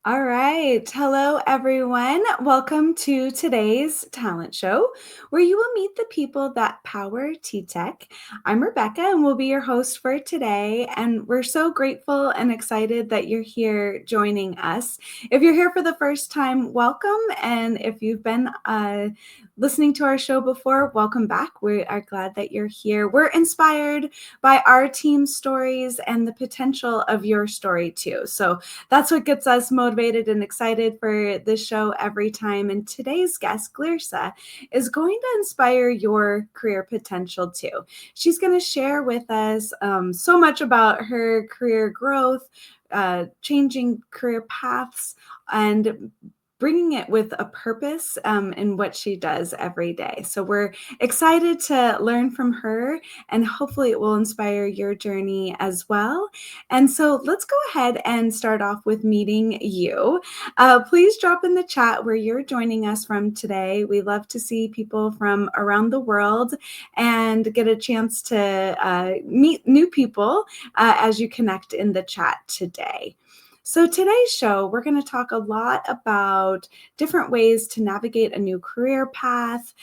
All right. Hello, everyone. Welcome to today's talent show, where you will meet the people that power TTEC. I'm Rebecca, and will be your host for today. And we're so grateful and excited that you're here joining us. If you're here for the first time, welcome. And if you've been listening to our show before, welcome back. We are glad that you're here. We're inspired by our team's stories and the potential of your story, too. So that's what gets us motivated and excited for this show every time. And today's guest, Glirsa, is going to inspire your career potential too. She's going to share with us so much about her career growth, changing career paths, and bringing it with a purpose in what she does every day. So we're excited to learn from her, and hopefully it will inspire your journey as well. And so let's go ahead and start off with meeting you. Please drop in the chat where you're joining us from today. We love to see people from around the world and get a chance to meet new people as you connect in the chat today. So today's show, we're going to talk a lot about different ways to navigate a new career path,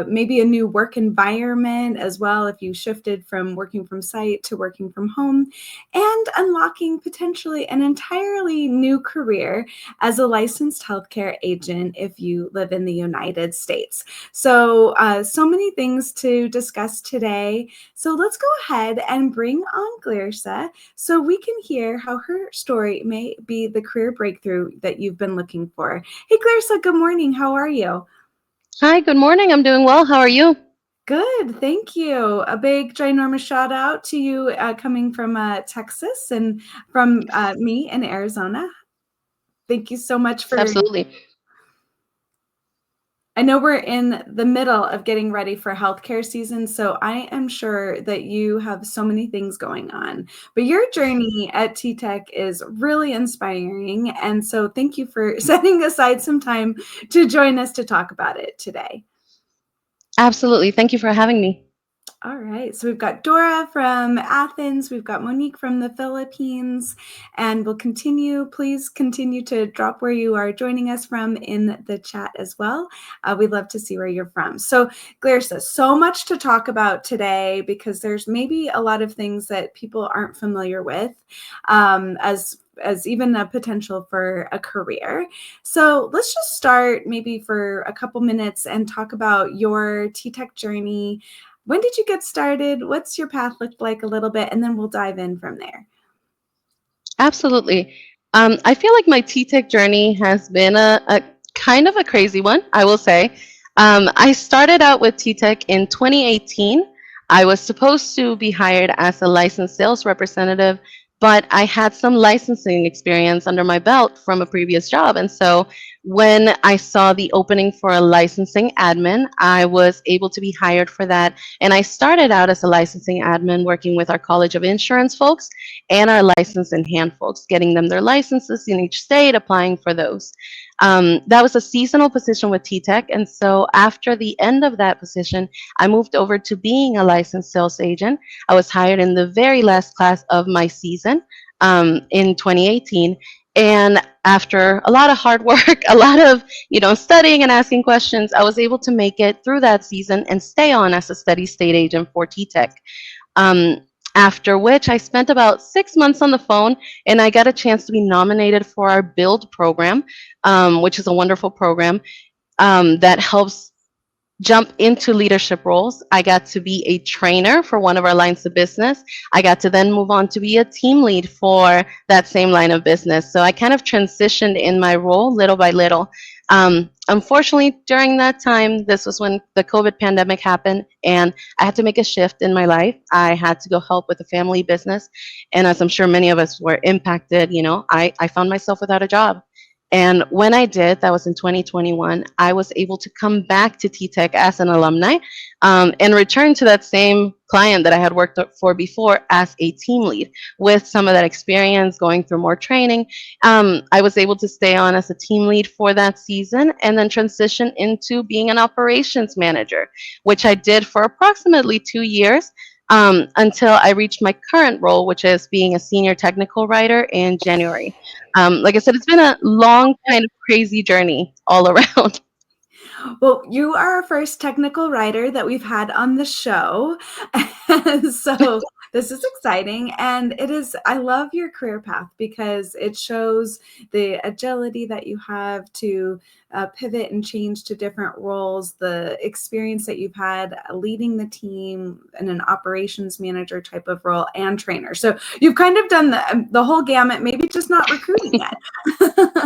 maybe a new work environment as well, if you shifted from working from site to working from home, and unlocking potentially an entirely new career as a licensed healthcare agent if you live in the United States. So many things to discuss today. So let's go ahead and bring on Glirsa so we can hear how her story may be the career breakthrough that you've been looking for. Hey, Glirsa, good morning. How are you? Hi, good morning. I'm doing well. How are you? Good, thank you. A big, ginormous shout out to you coming from Texas and from me in Arizona. Thank you so much Yes, for. absolutely. I know we're in the middle of getting ready for healthcare season, so I am sure that you have so many things going on. But your journey at t.tec is really inspiring, and so thank you for setting aside some time to join us to talk about it today. Absolutely. Thank you for having me. All right, so we've got Dora from Athens, we've got Monique from the Philippines, and we'll continue. Please continue to drop where you are joining us from in the chat as well. We'd love to see where you're from. So, Glirsa, so much to talk about today because there's maybe a lot of things that people aren't familiar with as even a potential for a career. So let's just start maybe for a couple minutes and talk about your t.tec journey. When did you get started? What's your path look like a little bit? And then we'll dive in from there. Absolutely. I feel like my T-Tech journey has been a kind of a crazy one, I will say. I started out with T-Tech in 2018. I was supposed to be hired as a licensed sales representative, but I had some licensing experience under my belt from a previous job. And so when I saw the opening for a licensing admin, I was able to be hired for that. And I started out as a licensing admin working with our College of Insurance folks and our license in hand folks, getting them their licenses in each state, applying for those. That was a seasonal position with TTEC. And so after the end of that position, I moved over to being a licensed sales agent. I was hired in the very last class of my season in 2018. And after a lot of hard work, a lot of studying and asking questions, I was able to make it through that season and stay on as a steady state agent for TTEC. Um, After which I spent about 6 months on the phone and I got a chance to be nominated for our Build program, which is a wonderful program that helps jump into leadership roles. I got to be a trainer for one of our lines of business. I got to then move on to be a team lead for that same line of business. So I kind of transitioned in my role little by little. Unfortunately, during that time, this was when the COVID pandemic happened, and I had to make a shift in my life. I had to go help with a family business. And as I'm sure many of us were impacted, I found myself without a job. And when I did, that was in 2021, I was able to come back to TTEC as an alumni and return to that same client that I had worked for before as a team lead with some of that experience going through more training. I was able to stay on as a team lead for that season and then transition into being an operations manager, which I did for approximately 2 years. until I reached my current role, which is being a senior technical writer in January. Like I said, it's been a long, kind of crazy journey all around. Well, you are our first technical writer that we've had on the show. So this is exciting. And it is, I love your career path because it shows the agility that you have to pivot and change to different roles, the experience that you've had leading the team in an operations manager type of role and trainer. So you've kind of done the whole gamut, maybe just not recruiting yet.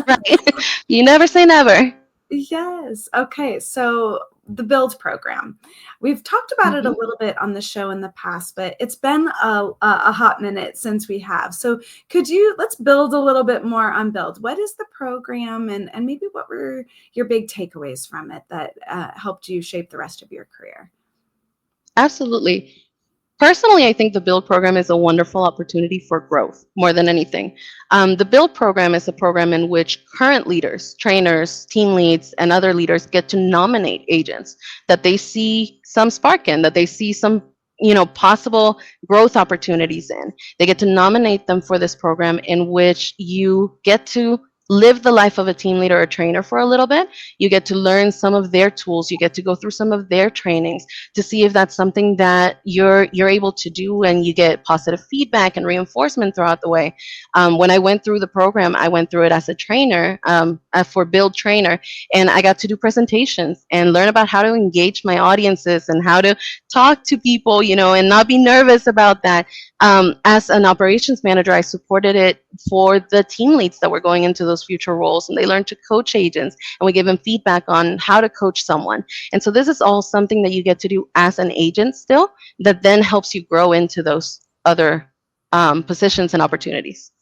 Right. You never say never. Yes. Okay. So the build program. We've talked about it a Mhm. little bit on the show in the past, but it's been a hot minute since we have. So let's build a little bit more on build. What is the program and maybe what were your big takeaways from it that helped you shape the rest of your career? Absolutely. Personally, I think the Build program is a wonderful opportunity for growth more than anything. The Build program is a program in which current leaders, trainers, team leads, and other leaders get to nominate agents that they see some spark in, that they see some possible growth opportunities in. They get to nominate them for this program in which you get to live the life of a team leader or trainer for a little bit. You get to learn some of their tools. You get to go through some of their trainings to see if that's something that you're able to do, and you get positive feedback and reinforcement throughout the way. When I went through the program, I went through it as a trainer, for Build Trainer, and I got to do presentations and learn about how to engage my audiences and how to talk to people, and not be nervous about that. As an operations manager, I supported it for the team leads that were going into those future roles, and they learned to coach agents, and we gave them feedback on how to coach someone. And so this is all something that you get to do as an agent still, that then helps you grow into those other positions and opportunities.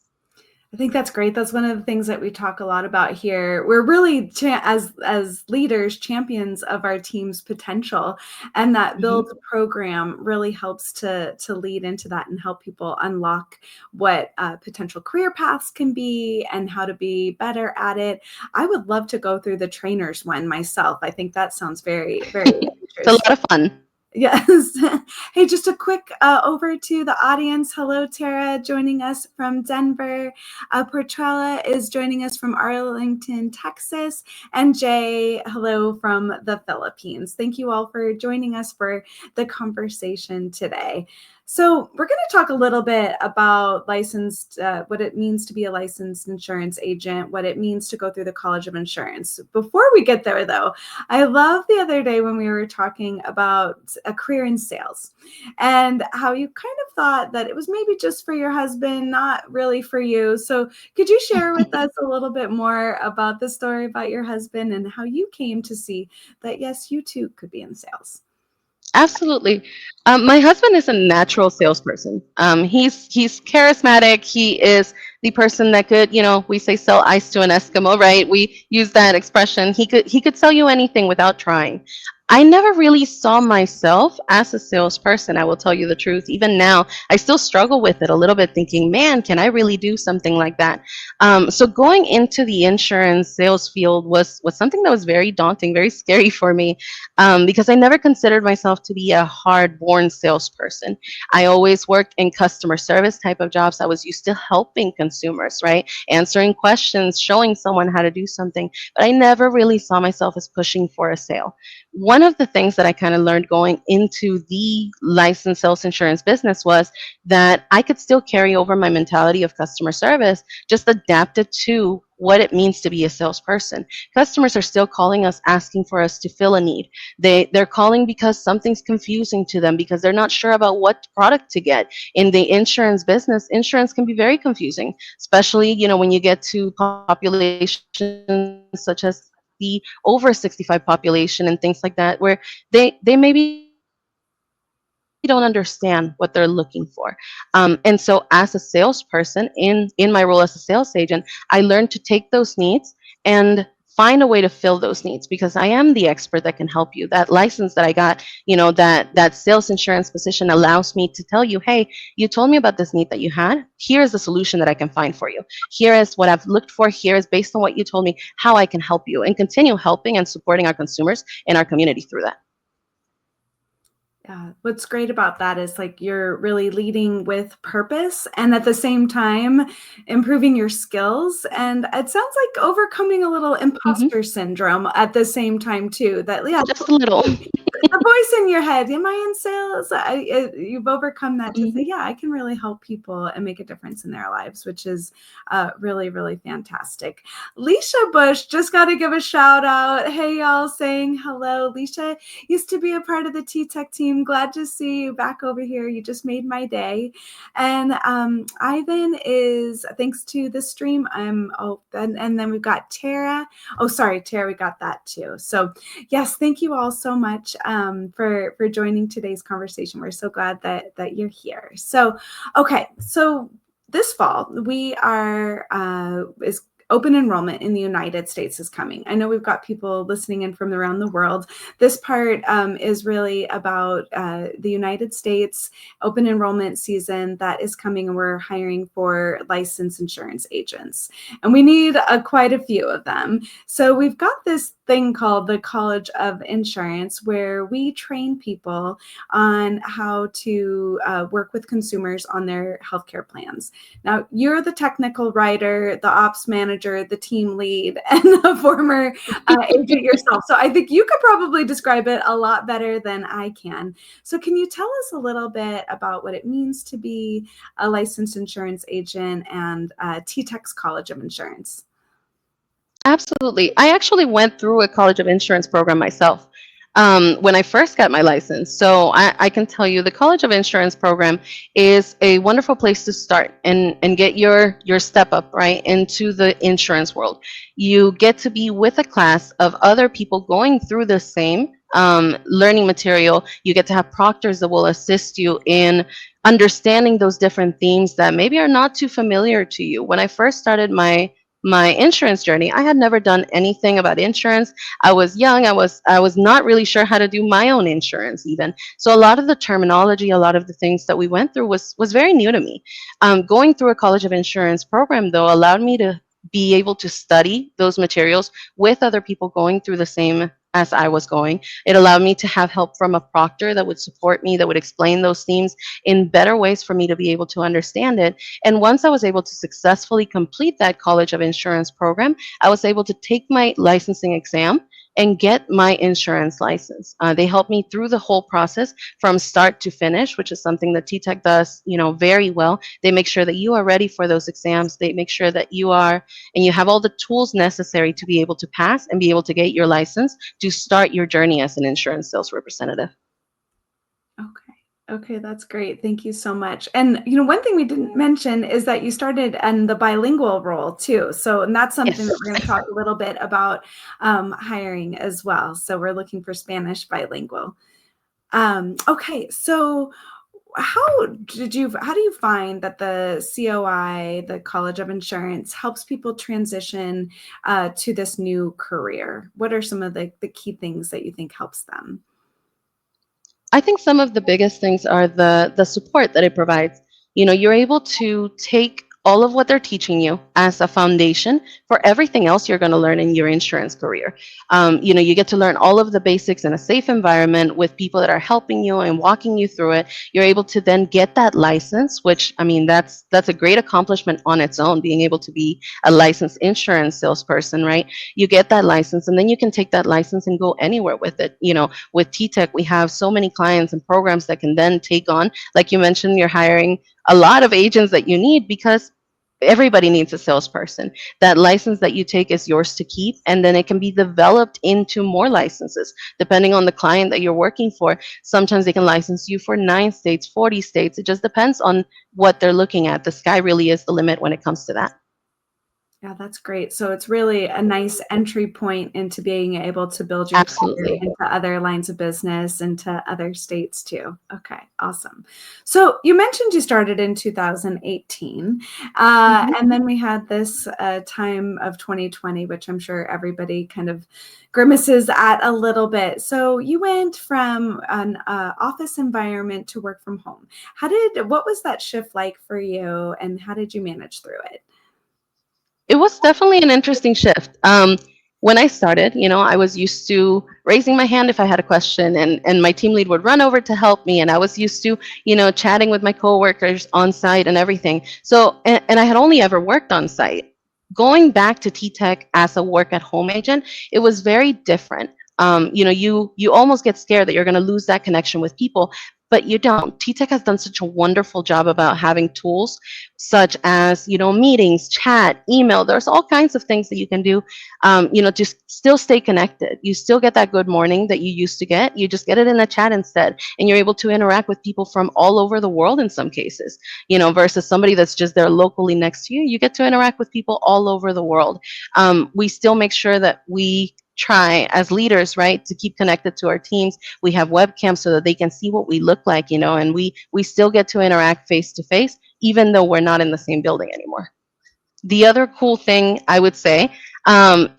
I think that's great. That's one of the things that we talk a lot about here. We're really as leaders champions of our team's potential, and that build Mhm. program really helps to lead into that and help people unlock what potential career paths can be and how to be better at it. I would love to go through the trainers one myself. I think that sounds very, very It's a interesting. lot of fun. Yes. Hey, just a quick over to the audience. Hello, Tara, joining us from Denver. Portrella is joining us from Arlington, Texas. And Jay, hello from the Philippines. Thank you all for joining us for the conversation today. So, we're going to talk a little bit about what it means to be a licensed insurance agent, what it means to go through the College of Insurance. Before we get there, though, I love the other day when we were talking about a career in sales and how you kind of thought that it was maybe just for your husband, not really for you. So, could you share with us a little bit more about the story about your husband and how you came to see that, yes, you too could be in sales? Absolutely. My husband is a natural salesperson. He's charismatic. He is the person that could, we say sell ice to an Eskimo, right? We use that expression. He could sell you anything without trying. I never really saw myself as a salesperson. I will tell you the truth. Even now, I still struggle with it a little bit, thinking, man, can I really do something like that? So going into the insurance sales field was something that was very daunting, very scary for me, because I never considered myself to be a hard-born salesperson. I always worked in customer service type of jobs. I was used to helping consumers, right? Answering questions, showing someone how to do something, but I never really saw myself as pushing for a sale. One of the things that I kind of learned going into the licensed sales insurance business was that I could still carry over my mentality of customer service, just adapt it to what it means to be a salesperson. Customers are still calling us asking for us to fill a need. They're calling because something's confusing to them, because they're not sure about what product to get. In the insurance business, insurance can be very confusing, especially when you get to populations such as the over 65 population and things like that, where they maybe don't understand what they're looking for. And so as a salesperson, in my role as a sales agent, I learned to take those needs and find a way to fill those needs, because I am the expert that can help you. That license that I got, that sales insurance position allows me to tell you, hey, you told me about this need that you had. Here is the solution that I can find for you. Here is what I've looked for. Here is, based on what you told me, how I can help you, and continue helping and supporting our consumers and our community through that. Yeah, what's great about that is like you're really leading with purpose and at the same time improving your skills. And it sounds like overcoming a little Hmm. imposter syndrome at the same time too. That yeah, Just a little. the voice in your head, am I in sales? You've overcome that to say, Hmm. yeah, I can really help people and make a difference in their lives, which is really, really fantastic. Leisha Bush, just got to give a shout out. Hey, y'all, saying hello. Leisha used to be a part of the T.tec team. Glad to see you back over here. You just made my day. And Ivan is, thanks to the stream, and then we've got Tara. Oh, sorry, Tara, we got that too. So yes, thank you all so much for joining today's conversation. We're so glad that you're here. So, okay, so this fall we are is open enrollment in the United States is coming. I know we've got people listening in from around the world. This part is really about the United States open enrollment season that is coming, and we're hiring for licensed insurance agents, and we need quite a few of them. So we've got this thing called the College of Insurance, where we train people on how to work with consumers on their healthcare plans. Now, you're the technical writer, the ops manager, the team lead, and the former agent yourself. So I think you could probably describe it a lot better than I can. So can you tell us a little bit about what it means to be a licensed insurance agent and T.tec's College of Insurance? Absolutely. I actually went through a College of Insurance program myself when I first got my license. So I can tell you the College of Insurance program is a wonderful place to start and get your step up right into the insurance world. You get to be with a class of other people going through the same learning material. You get to have proctors that will assist you in understanding those different themes that maybe are not too familiar to you. When I first started my insurance journey, I had never done anything about insurance. I was young. I was not really sure how to do my own insurance even. So a lot of the terminology, a lot of the things that we went through was very new to me. Going through a College of Insurance program though allowed me to be able to study those materials with other people going through the same as I was going. It allowed me to have help from a proctor that would support me, that would explain those themes in better ways for me to be able to understand it. And once I was able to successfully complete that College of Insurance program, I was able to take my licensing exam and get my insurance license. They helped me through the whole process from start to finish, which is something that T.tec does, very well. They make sure that you are ready for those exams. They make sure that you are and you have all the tools necessary to be able to pass and be able to get your license to start your journey as an insurance sales representative. Okay. Okay, that's great. Thank you so much. And one thing we didn't mention is that you started in the bilingual role too. So, and that's something that Yes. we're going to talk a little bit about hiring as well. So we're looking for Spanish bilingual. Okay, so how do you find that the COI, the College of Insurance, helps people transition to this new career? What are some of the key things that you think helps them? I think some of the biggest things are the support that it provides. You're able to take all of what they're teaching you as a foundation for everything else you're going to learn in your insurance career. You get to learn all of the basics in a safe environment with people that are helping you and walking you through it. You're able to then get that license, which I mean that's a great accomplishment on its own, being able to be a licensed insurance salesperson, right? You get that license, and then you can take that license and go anywhere with it. With T.tec, we have so many clients and programs that can then take on, like you mentioned, you're hiring a lot of agents that you need because everybody needs a salesperson. That license that you take is yours to keep, and then it can be developed into more licenses depending on the client that you're working for. Sometimes they can license you for 9 states, 40 states. It just depends on what they're looking at. The sky really is the limit when it comes to that. Yeah, that's great. So it's really a nice entry point into being able to build your career Absolutely. into other lines of business, into other states too. Okay, awesome. So you mentioned you started in 2018, Mhm. and then we had this time of 2020, which I'm sure everybody kind of grimaces at a little bit. So you went from an office environment to work from home. What was that shift like for you, and how did you manage through it? It was definitely an interesting shift. when I started, I was used to raising my hand if I had a question, and my team lead would run over to help me. And I was used to, chatting with my coworkers on site and everything. So, and I had only ever worked on site. Going back to T-Tech as a work at home agent, it was very different. You almost get scared that you're going to lose that connection with people, but you don't. T-Tech has done such a wonderful job about having tools such as, meetings, chat, email. There's all kinds of things that you can do, just still stay connected. You still get that good morning that you used to get. You just get it in the chat instead, and you're able to interact with people from all over the world in some cases, versus somebody that's just there locally next to you. You get to interact with people all over the world. We still make sure that we try as leaders, right, to keep connected to our teams. We have webcams so that they can see what we look like, and we still get to interact face to face, even though we're not in the same building anymore. The other cool thing I would say,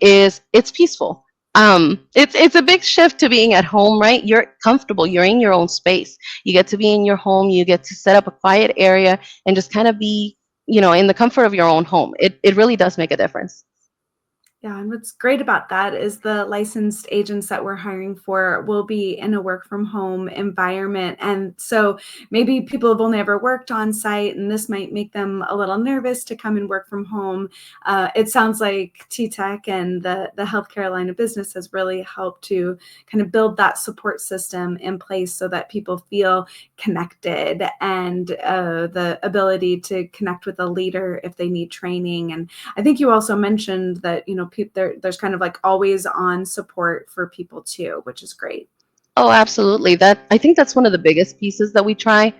is it's peaceful. It's a big shift to being at home, right? You're comfortable. You're in your own space. You get to be in your home. You get to set up a quiet area and just kind of be, in the comfort of your own home. It really does make a difference. Yeah, and what's great about that is the licensed agents that we're hiring for will be in a work from home environment. And so maybe people have only ever worked on site, and this might make them a little nervous to come and work from home. It sounds like T-Tech and the healthcare line of business has really helped to kind of build that support system in place so that people feel connected, and the ability to connect with a leader if they need training. And I think you also mentioned that, there's kind of like always on support for people too, which is great. Oh, absolutely. I think that's one of the biggest pieces that we try.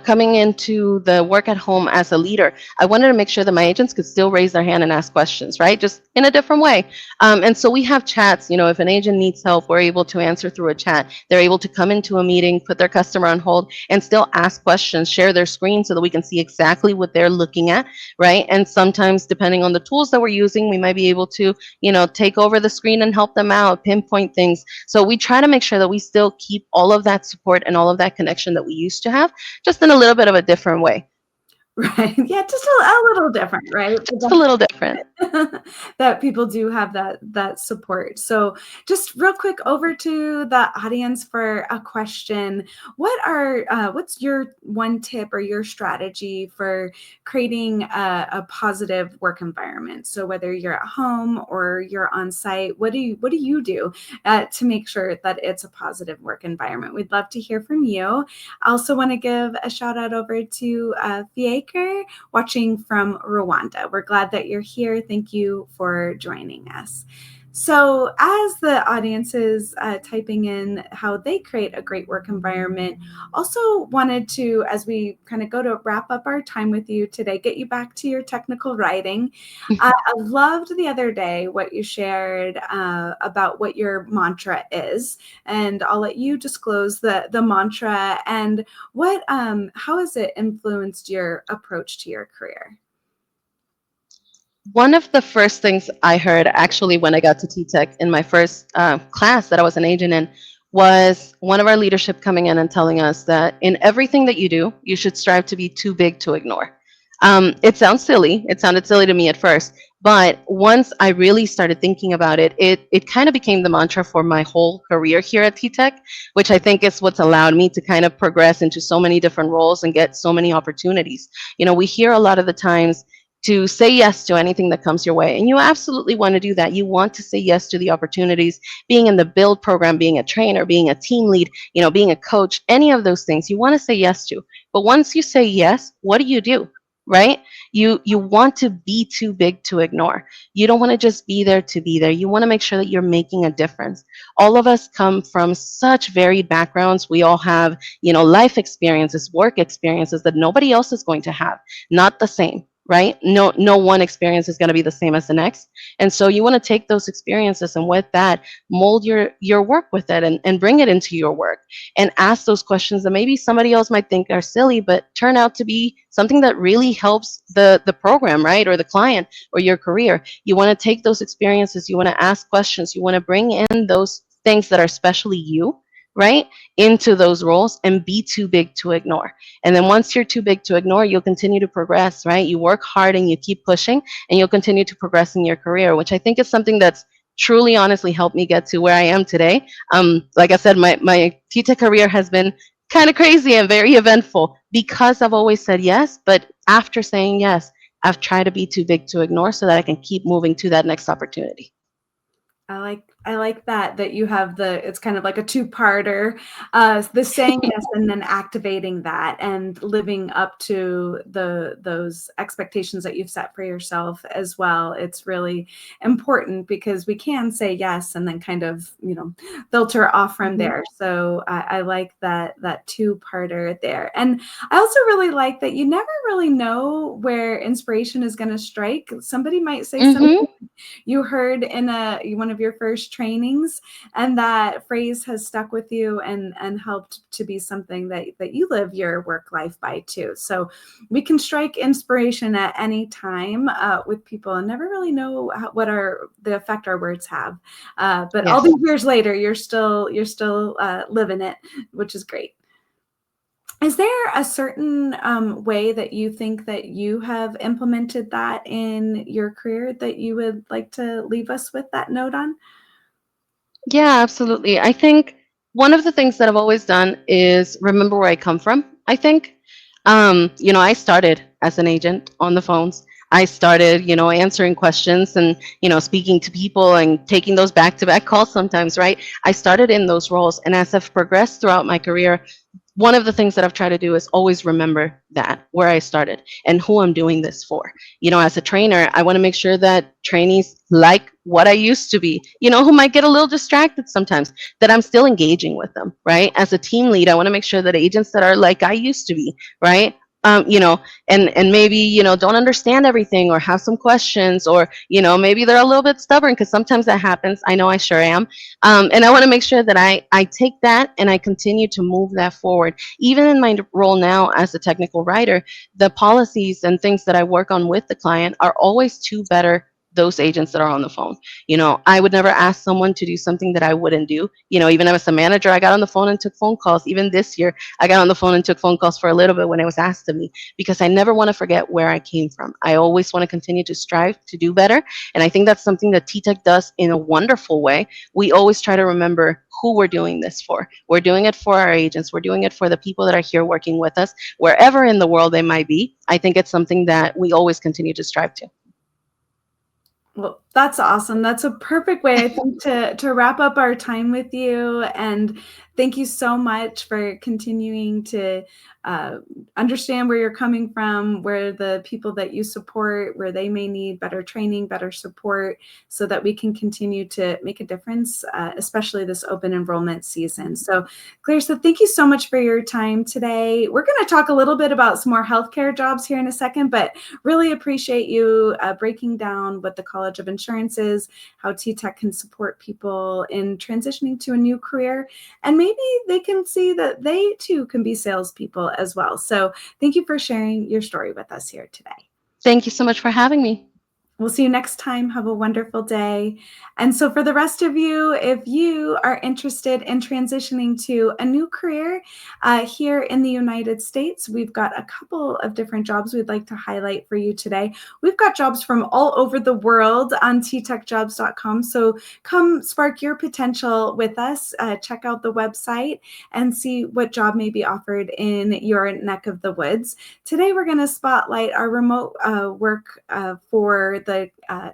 Coming into the work at home as a leader, I wanted to make sure that my agents could still raise their hand and ask questions, right? Just in a different way. And so we have chats. If an agent needs help, we're able to answer through a chat. They're able to come into a meeting, put their customer on hold, and still ask questions, share their screen so that we can see exactly what they're looking at, right? And sometimes, depending on the tools that we're using, we might be able to, take over the screen and help them out, pinpoint things. So we try to make sure that we still keep all of that support and all of that connection that we used to have, just in a little bit of a different way. Right. Yeah, just a little different, right? Just a little different. That people do have that support. So just real quick over to the audience for a question. What's your one tip or your strategy for creating a positive work environment? So whether you're at home or you're on site, what do you do to make sure that it's a positive work environment? We'd love to hear from you. I also want to give a shout out over to Fiaker watching from Rwanda. We're glad that you're here. Thank you for joining us. So as the audience is typing in how they create a great work environment, also wanted to, as we kind of go to wrap up our time with you today, get you back to your technical writing. I loved the other day what you shared about what your mantra is, and I'll let you disclose the mantra and how has it influenced your approach to your career? One of the first things I heard actually when I got to T-Tech in my first class that I was an agent in was one of our leadership coming in and telling us that in everything that you do, you should strive to be too big to ignore. It sounds silly. It sounded silly to me at first. But once I really started thinking about it, it kind of became the mantra for my whole career here at T-Tech, which I think is what's allowed me to kind of progress into so many different roles and get so many opportunities. We hear a lot of the times to say yes to anything that comes your way. And you absolutely want to do that. You want to say yes to the opportunities, being in the build program, being a trainer, being a team lead, being a coach, any of those things you want to say yes to. But once you say yes, what do? Right? You want to be too big to ignore. You don't want to just be there to be there. You want to make sure that you're making a difference. All of us come from such varied backgrounds. We all have, life experiences, work experiences that nobody else is going to have. Not the same. Right? No one experience is going to be the same as the next. And so you want to take those experiences and with that, mold your work with it and bring it into your work and ask those questions that maybe somebody else might think are silly, but turn out to be something that really helps the program, right? Or the client or your career. You want to take those experiences, you want to ask questions, you want to bring in those things that are specially you, right, into those roles and be too big to ignore. And then once you're too big to ignore, you'll continue to progress, right? You work hard and you keep pushing and you'll continue to progress in your career, which I think is something that's truly, honestly helped me get to where I am today. Like I said, my TTEC career has been kind of crazy and very eventful because I've always said yes. But after saying yes, I've tried to be too big to ignore so that I can keep moving to that next opportunity. I like that you have it's kind of like a two-parter, the saying yes and then activating that and living up to those expectations that you've set for yourself as well. It's really important because we can say yes and then kind of, filter off from Mhm. there. So I like that two-parter there. And I also really like that you never really know where inspiration is going to strike. Somebody might say something Mhm. you heard in one of your first trainings, and that phrase has stuck with you and helped to be something that you live your work life by too. So we can strike inspiration at any time with people and never really know what the effect our words have. But all Yes. these years later, you're still living it, which is great. Is there a certain way that you think that you have implemented that in your career that you would like to leave us with that note on? Yeah, absolutely. I think one of the things that I've always done is remember where I come from. I think, I started as an agent on the phones. I started, answering questions and, speaking to people and taking those back-to-back calls sometimes, right? I started in those roles. And as I've progressed throughout my career, one of the things that I've tried to do is always remember that where I started and who I'm doing this for. As a trainer, I want to make sure that trainees like what I used to be, who might get a little distracted sometimes, that I'm still engaging with them, right? As a team lead, I want to make sure that agents that are like I used to be, right? Um, you know, and maybe, don't understand everything or have some questions or, maybe they're a little bit stubborn because sometimes that happens. I know I sure am. And I want to make sure that I take that and I continue to move that forward. Even in my role now as a technical writer, the policies and things that I work on with the client are always to better those agents that are on the phone. I would never ask someone to do something that I wouldn't do. Even as a manager, I got on the phone and took phone calls. Even this year, I got on the phone and took phone calls for a little bit when it was asked of me because I never want to forget where I came from. I always want to continue to strive to do better. And I think that's something that TTEC does in a wonderful way. We always try to remember who we're doing this for. We're doing it for our agents. We're doing it for the people that are here working with us, wherever in the world they might be. I think it's something that we always continue to strive to. Well, that's awesome. That's a perfect way, I think, to wrap up our time with you. And thank you so much for continuing to uh, understand where you're coming from, where the people that you support, where they may need better training, better support, so that we can continue to make a difference, especially this open enrollment season. So, Glirsa, thank you so much for your time today. We're going to talk a little bit about some more healthcare jobs here in a second, but really appreciate you breaking down what the College of Insurance is, how TTEC can support people in transitioning to a new career, and maybe they can see that they too can be salespeople as well. So thank you for sharing your story with us here today. Thank you so much for having me. We'll see you next time. Have a wonderful day. And so, for the rest of you, if you are interested in transitioning to a new career here in the United States, we've got a couple of different jobs we'd like to highlight for you today. We've got jobs from all over the world on ttecjobs.com. So, come spark your potential with us. Check out the website and see what job may be offered in your neck of the woods. Today, we're going to spotlight our remote work for the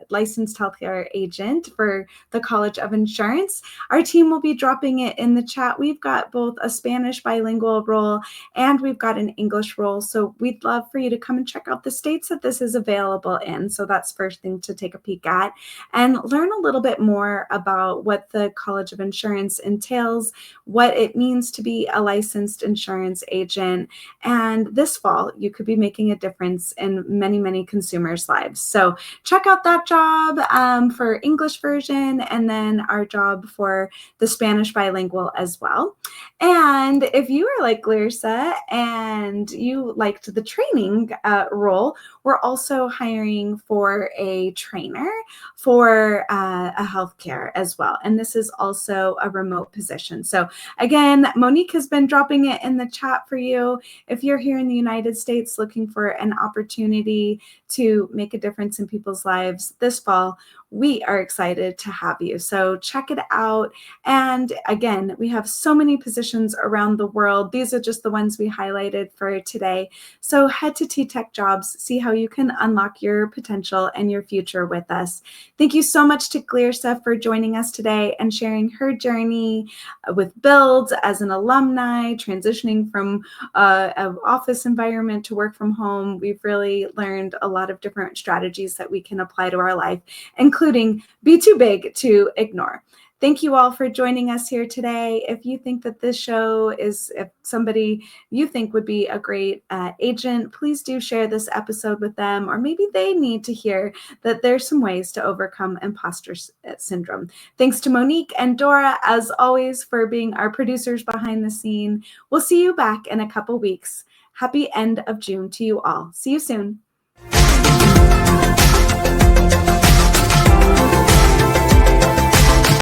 licensed healthcare agent for the College of Insurance. Our team will be dropping it in the chat. We've got both a Spanish bilingual role and we've got an English role. So we'd love for you to come and check out the states that this is available in. So that's first thing to take a peek at and learn a little bit more about what the College of Insurance entails, what it means to be a licensed insurance agent. And this fall, you could be making a difference in many, many consumers' lives. So check out that job for English version and then our job for the Spanish bilingual as well. And if you are like Glirsa and you liked the training role, we're also hiring for a trainer for a healthcare as well. And this is also a remote position. So again, Monique has been dropping it in the chat for you. If you're here in the United States looking for an opportunity to make a difference in people's people's lives this fall, we are excited to have you. So check it out. And again, we have so many positions around the world. These are just the ones we highlighted for today. So head to t.tec Jobs, see how you can unlock your potential and your future with us. Thank you so much to Glirsa for joining us today and sharing her journey with Build as an alumni, transitioning from an office environment to work from home. We've really learned a lot of different strategies that we can apply to our life, including be too big to ignore. Thank you all for joining us here today. If you think that this show is, if somebody you think would be a great agent, please do share this episode with them, or maybe they need to hear that there's some ways to overcome imposter syndrome. Thanks to Monique and Dora, as always, for being our producers behind the scene. We'll see you back in a couple weeks. Happy end of June to you all. See you soon.